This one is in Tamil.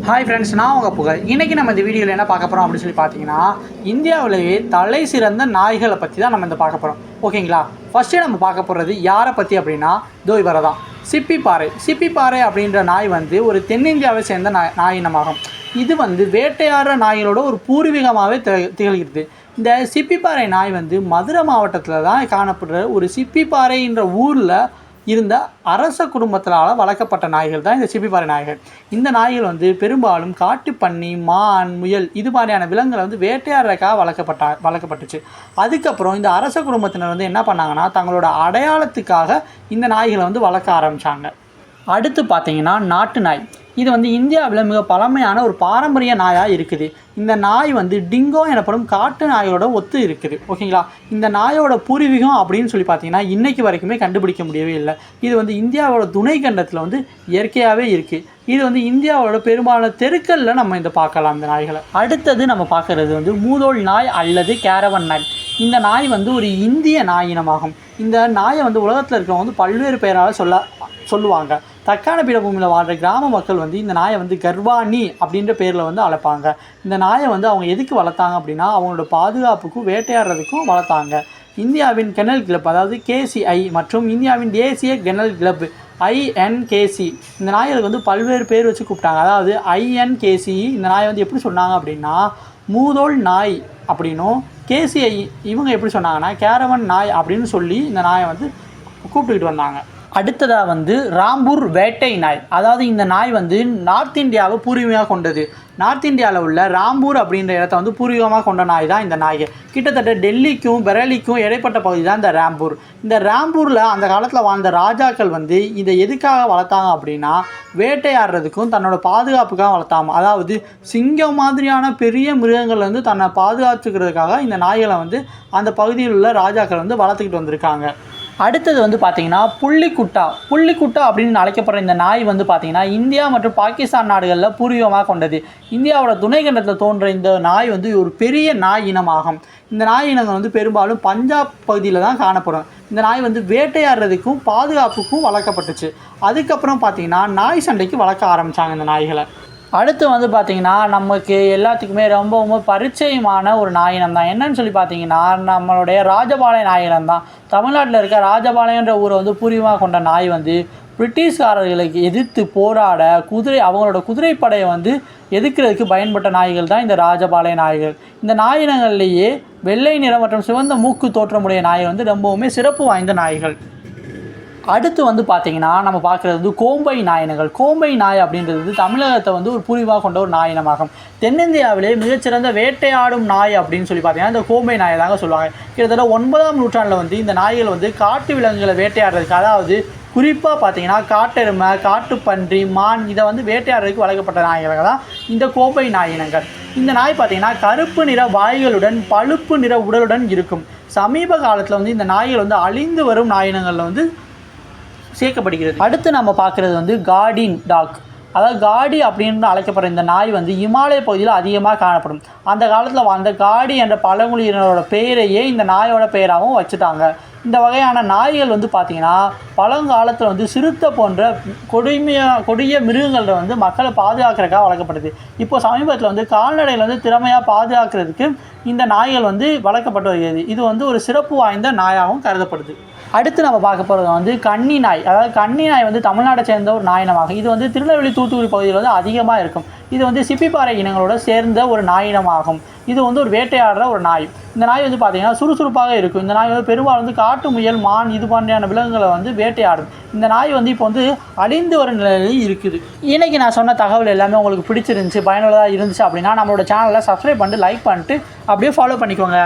ஹாய் ஃப்ரெண்ட்ஸ், நான் உங்கள் புகழ். இன்றைக்கி நம்ம இந்த வீடியோவில் என்ன பார்க்க போகிறோம் அப்படின்னு சொல்லி பார்த்தீங்கன்னா, இந்தியாவிலேயே தலை சிறந்த நாய்களை பற்றி தான் நம்ம இந்த பார்க்க போகிறோம். ஓகேங்களா? ஃபஸ்ட்டு நம்ம பார்க்க போகிறது யாரை பற்றி அப்படின்னா, இவரை தான். சிப்பிப்பாறை. சிப்பிப்பாறை அப்படின்ற நாய் வந்து ஒரு தென்னிந்தியாவை சேர்ந்த நாயினமாகும். இது வந்து வேட்டையாடுற நாய்களோட ஒரு பூர்வீகமாகவே திகழ்கிறது. இந்த சிப்பிப்பாறை நாய் வந்து மதுரை மாவட்டத்தில் தான் காணப்படுற ஒரு சிப்பிப்பாறைன்ற ஊரில் இருந்த அரச குடும்பத்தினால் வளர்க்கப்பட்ட நாய்கள் தான் இந்த சிப்பிப்பாறை நாய்கள். இந்த நாய்கள் வந்து பெரும்பாலும் காட்டுப்பன்னி, மான், முயல் இது மாதிரியான விலங்குகளை வந்து வேட்டையாடுறதுக்காக வளர்க்கப்பட்டுச்சு. அதுக்கப்புறம் இந்த அரச குடும்பத்தினர் வந்து என்ன பண்ணாங்கன்னா, தங்களோட அடையாளத்துக்காக இந்த நாய்களை வந்து வளர்க்க ஆரம்பித்தாங்க. அடுத்து பார்த்தீங்கன்னா நாட்டு நாய். இது வந்து இந்தியாவில் மிக பழமையான ஒரு பாரம்பரிய நாயாக இருக்குது. இந்த நாய் வந்து டிங்கோ எனப்படும் காட்டு நாயோட ஒத்து இருக்குது. ஓகேங்களா? இந்த நாயோட பூர்வீகம் அப்படின்னு சொல்லி பார்த்தீங்கன்னா இன்றைக்கு வரைக்குமே கண்டுபிடிக்க முடியவே இல்லை. இது வந்து இந்தியாவோட துணை கண்டத்தில் வந்து இயற்கையாகவே இருக்குது. இது வந்து இந்தியாவோட பெரும்பாலான தெருக்களில் நம்ம இந்த பார்க்கலாம் இந்த நாய்களை. அடுத்தது நம்ம பார்க்குறது வந்து மூதோல் நாய் அல்லது கேரவன் நாய். இந்த நாய் வந்து ஒரு இந்திய நாய் இனமாகும். இந்த நாயை வந்து உலகத்தில் இருக்கிறவங்க வந்து பல்வேறு பெயரால் சொல்லுவாங்க. தக்கான பீடபூமியில் வாழ்கிற கிராம மக்கள் வந்து இந்த நாயை வந்து கர்வானி அப்படின்ற பேரில் வந்து அழைப்பாங்க. இந்த நாயை வந்து அவங்க எதுக்கு வளர்த்தாங்க அப்படின்னா, அவங்களோட பாதுகாப்புக்கும் வேட்டையாடுறதுக்கும் வளர்த்தாங்க. இந்தியாவின் கெனல் கிளப் அதாவது KCI மற்றும் இந்தியாவின் தேசிய கெனல் கிளப் INKC இந்த நாய்களுக்கு வந்து பல்வேறு பேர் வச்சு கூப்பிட்டாங்க. அதாவது INKC இந்த நாயை வந்து எப்படி சொன்னாங்க அப்படின்னா மூதோல் நாய் அப்படின்னும், KCI இவங்க எப்படி சொன்னாங்கன்னா கேரவன் நாய் அப்படின்னு சொல்லி இந்த நாயை வந்து கூப்பிட்டுக்கிட்டு வந்தாங்க. அடுத்ததாக வந்து ராம்பூர் வேட்டை நாய். அதாவது இந்த நாய் வந்து நார்த் இந்தியாவை பூர்வீகமாக கொண்டது. நார்த் இந்தியாவில் உள்ள ராம்பூர் அப்படின்ற இடத்த வந்து பூர்வீகமாக கொண்ட நாய் தான் இந்த நாய். கிட்டத்தட்ட டெல்லிக்கும் பெரலிக்கும் இடைப்பட்ட பகுதி தான் இந்த ராம்பூர். இந்த ராம்பூரில் அந்த காலத்தில் வாழ்ந்த ராஜாக்கள் வந்து இதை எதுக்காக வளர்த்தாங்க அப்படின்னா, வேட்டையாடுறதுக்கும் தன்னோட பாதுகாப்புக்காக வளர்த்தாங்க. அதாவது சிங்கம் மாதிரியான பெரிய மிருகங்கள் வந்து தன்னை பாதுகாத்துக்கிறதுக்காக இந்த நாய்களை வந்து அந்த பகுதியில் உள்ள ராஜாக்கள் வந்து வளர்த்துக்கிட்டு வந்திருக்காங்க. அடுத்தது வந்து பார்த்திங்கன்னா புள்ளிக்குட்டா அப்படின்னு அழைக்கப்படுற இந்த நாய் வந்து பார்த்திங்கன்னா இந்தியா மற்றும் பாகிஸ்தான் நாடுகளில் பூர்வீகமாக கொண்டது. இந்தியாவோட துணை கண்டத்தில் தோன்ற இந்த நாய் வந்து ஒரு பெரிய நாய் இனமாகும். இந்த நாய் இனங்கள் வந்து பெரும்பாலும் பஞ்சாப் பகுதியில் தான் காணப்படும். இந்த நாய் வந்து வேட்டையாடுறதுக்கும் பாதுகாப்புக்கும் வளர்க்கப்பட்டுச்சு. அதுக்கப்புறம் பார்த்திங்கன்னா நாய் சண்டைக்கு வளர்க்க ஆரம்பித்தாங்க இந்த நாய்களை. அடுத்து வந்து பார்த்திங்கன்னா நமக்கு எல்லாத்துக்குமே ரொம்பவும் பரிச்சயமான ஒரு நாயினம் தான். என்னன்னு சொல்லி பார்த்தீங்கன்னா நம்மளுடைய ராஜபாளையம் நாயினம் தான். தமிழ்நாட்டில் இருக்க ராஜபாளையன்ற ஊரை வந்து பூர்வீகமாக கொண்ட நாய் வந்து பிரிட்டிஷ்காரர்களுக்கு எதிர்த்து போராட அவங்களோட குதிரைப்படையை வந்து எதிர்க்கிறதுக்கு பயன்பட்ட நாய்கள் தான் இந்த ராஜபாளைய நாய்கள். இந்த நாயினங்கள்லேயே வெள்ளை நிறம் மற்றும் சிவந்த மூக்கு தோற்றமுடைய நாய்கள் வந்து ரொம்பவுமே சிறப்பு வாய்ந்த நாய்கள். அடுத்து வந்து பார்த்திங்கன்னா நம்ம பார்க்குறது வந்து கோம்பை நாயினங்கள். கோம்பை நாய் அப்படின்றது தமிழகத்தை வந்து ஒரு பூர்வீகமாக கொண்ட ஒரு நாயினமாகும். தென்னிந்தியாவிலே மிகச்சிறந்த வேட்டையாடும் நாய் அப்படின்னு சொல்லி பார்த்தீங்கன்னா இந்த கோம்பை நாயை தாங்க சொல்லுவாங்க. கிட்டத்தட்ட 9ஆம் நூற்றாண்டில் வந்து இந்த நாய்கள் வந்து காட்டு விலங்குகளை வேட்டையாடுறதுக்கு, அதாவது குறிப்பாக பார்த்தீங்கன்னா காட்டெருமை, காட்டுப்பன்றி, மான் இதை வந்து வேட்டையாடுறதுக்கு வளர்க்கப்பட்ட நாய்கள் தான் இந்த கோம்பை நாயினங்கள். இந்த நாய் பார்த்திங்கன்னா கருப்பு நிற வாய்களுடன் பழுப்பு நிற உடலுடன் இருக்கும். சமீப காலத்தில் வந்து இந்த நாய்கள் வந்து அழிந்து வரும் நாயினங்களில் வந்து சேர்க்கப்படுகிறது. அடுத்து நம்ம பார்க்குறது வந்து கார்டின் டாக். அதாவது காடி அப்படின்னு அழைக்கப்படுற இந்த நாய் வந்து இமாலய பகுதியில் அதிகமாக காணப்படும். அந்த காலத்தில் வாழ்ந்த காடி என்ற பழங்குடியினரோட பெயரையே இந்த நாயோட பெயராகவும் வச்சுட்டாங்க. இந்த வகையான நாய்கள் வந்து பார்த்திங்கன்னா பழங்காலத்தில் வந்து சிறுத்தை போன்ற கொடிய மிருகங்களை வந்து மக்களை பாதுகாக்கிறதுக்காக வளர்க்கப்படுது. இப்போ சமீபத்தில் வந்து கால்நடைகளை வந்து திறமையாக பாதுகாக்கிறதுக்கு இந்த நாய்கள் வந்து வளர்க்கப்பட்டு வருகிறது. இது வந்து ஒரு சிறப்பு வாய்ந்த நாயாகவும் கருதப்படுது. அடுத்து நம்ம பார்க்க போகிறது வந்து கன்னி நாய். அதாவது கன்னி நாய் வந்து தமிழ்நாட்டை சேர்ந்த ஒரு நாயினமாகும். இது வந்து திருநெல்வேலி, தூத்துக்குடி பகுதியில் வந்து அதிகமாக இருக்கும். இது வந்து சிப்பிப்பாறை இனங்களோட சேர்ந்த ஒரு நாயினமாகும். இது வந்து ஒரு வேட்டையாடுற ஒரு நாய். இந்த நாய் வந்து பார்த்திங்கன்னா சுறுசுறுப்பாக இருக்கும். இந்த நாய் வந்து பெரும்பாலும் வந்து காட்டு முயல், மான் இது மாதிரியான விலங்குகளை வந்து வேட்டையாடும். இந்த நாய் வந்து இப்போ வந்து அழிந்து வரும் நிலையில் இருக்குது. இன்றைக்கி நான் சொன்ன தகவல் எல்லாமே உங்களுக்கு பிடிச்சிருந்துச்சு, பயனுள்ளதாக இருந்துச்சு அப்படின்னா நம்மளோட சேனலை சப்ஸ்கிரைப் பண்ணிட்டு லைக் பண்ணிட்டு அப்படியே ஃபாலோ பண்ணிக்கோங்க.